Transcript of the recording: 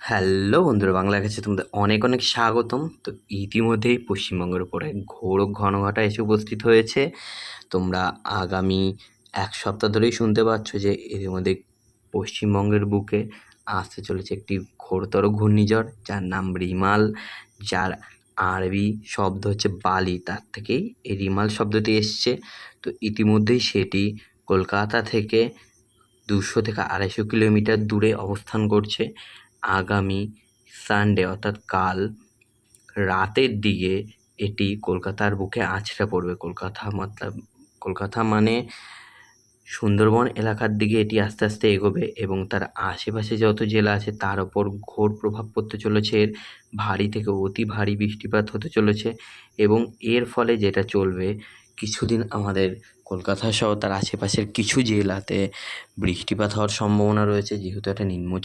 Hello বন্ধুরা, বাংলার কাছে তোমাদের অনেক অনেক স্বাগতম। তো ইতিমধ্যেই পশ্চিমবঙ্গের উপরে ঘোর ঘনঘটা এসে উপস্থিত হয়েছে। তোমরা আগামী এক সপ্তাহ ধরেই শুনতে পাচ্ছ যে এর মধ্যে পশ্চিমবঙ্গের বুকে আসতে চলেছে একটি ঘোরতর ঘূর্ণিঝড়, যার নাম রিমাল, যার আরবি শব্দ হচ্ছে বালি, তার থেকেই এই রিমাল শব্দটি এসছে। তো ইতিমধ্যেই সেটি কলকাতা থেকে 200 থেকে 250 কিলোমিটার দূরে অবস্থান করছে। আগামী সানডে অর্থাৎ কাল রাতের দিকে এটি কলকাতার বুকে আছড়ে পড়বে। কলকাতা মানে সুন্দরবন এলাকার দিকে এটি আস্তে আস্তে এগোবে এবং তার আশেপাশে যত জেলা আছে তার ওপর ঘোর প্রভাব পড়তে চলেছে। এর ভারী থেকে অতি ভারী বৃষ্টিপাত হতে চলেছে এবং এর ফলে যেটা চলবে, কিছুদিন আমাদের কলকাতা সহ তার আশেপাশের কিছু জেলাতে বৃষ্টিপাত হওয়ার সম্ভাবনা রয়েছে, যেহেতু একটা নিম্নচাপ